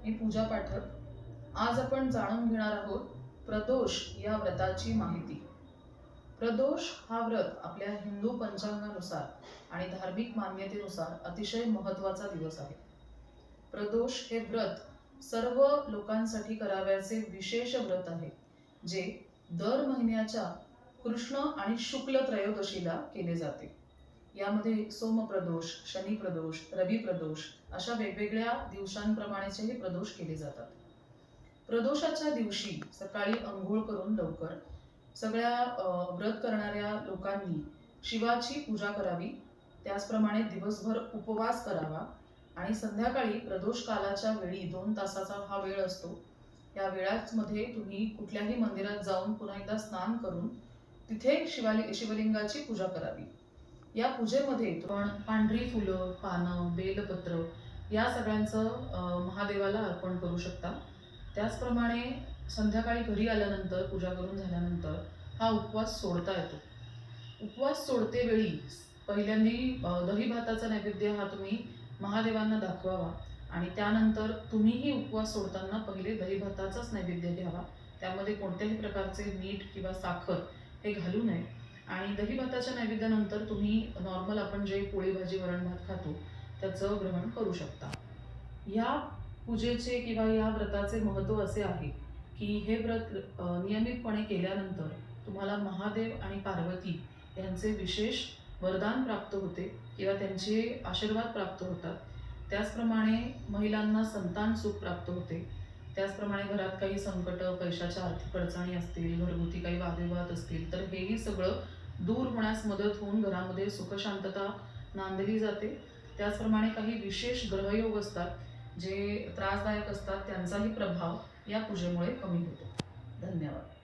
मी पूजा पाठक। आज आपण जाणून घेणार आहोत प्रदोष या व्रताची माहिती। प्रदोष हा व्रत आपल्या हिंदू पंचांगानुसार आणि धार्मिक मान्यतेनुसार अतिशय महत्त्वाचा दिवस आहे। प्रदोष हे व्रत सर्व लोकांसाठी करावयाचे विशेष व्रत आहे, जे दर महिन्याच्या कृष्ण आणि शुक्ल त्रयोदशीला केले जाते। यामध्ये सोमप्रदोष, शनिप्रदोष, रविप्रदोष अशा वेगवेगळ्या दिवसांप्रमाणेचे हे प्रदोष केले जातात। प्रदोषाच्या दिवशी सकाळी अंघोळ करून लवकर सगळ्या व्रत करणाऱ्या लोकांनी शिवाची पूजा करावी, त्याचप्रमाणे दिवसभर उपवास करावा आणि संध्याकाळी प्रदोष कालाच्या वेळी 2 तासाचा हा वेळ असतो। या वेळामध्ये तुम्ही कुठल्याही मंदिरात जाऊन पुन्हा एकदा स्नान करून तिथे शिवलिंगाची पूजा करावी। या पूजेमध्ये आपण पांढरी फुलं, पानं, बेलपत्र या सगळ्यांचं महादेवाला अर्पण करू शकता। त्याचप्रमाणे संध्याकाळी घरी आल्यानंतर पूजा करून झाल्यानंतर हा उपवास सोडता येतो। उपवास सोडते वेळी पहिल्यांदी दही भाताचा नैवेद्य हा तुम्ही महादेवांना दाखवावा आणि त्यानंतर तुम्हीही उपवास सोडताना पहिले दही भाताचाच नैवेद्य घ्यावा। त्यामध्ये कोणत्याही प्रकारचे मीठ किंवा साखर हे घालू नये आणि दही भाताच्या नैवेद्यानंतर तुम्ही नॉर्मल आपण जे पोळी भाजी वरण भात खातो त्याचं ग्रहण करू शकता। या पूजेचे किंवा या व्रताचे महत्त्व असे आहे की हे व्रत नियमितपणे केल्यानंतर तुम्हाला महादेव आणि पार्वती यांचे विशेष वरदान प्राप्त होते किंवा त्यांचे आशीर्वाद प्राप्त होतात। त्याचप्रमाणे महिलांना संतान सुख प्राप्त होते। त्याचप्रमाणे घरात काही संकट, पैशाच्या आर्थिक अडचणी असतील, घरगुती काही वादविवाद असतील तर हेही सगळं दूर होण्यास मदत होऊन घरामध्ये सुखशांतता नांदली जाते। त्याचप्रमाणे काही विशेष ग्रहयोग असतात जे त्रासदायक असतात, त्यांचाही प्रभाव या पूजेमुळे कमी होतो। धन्यवाद।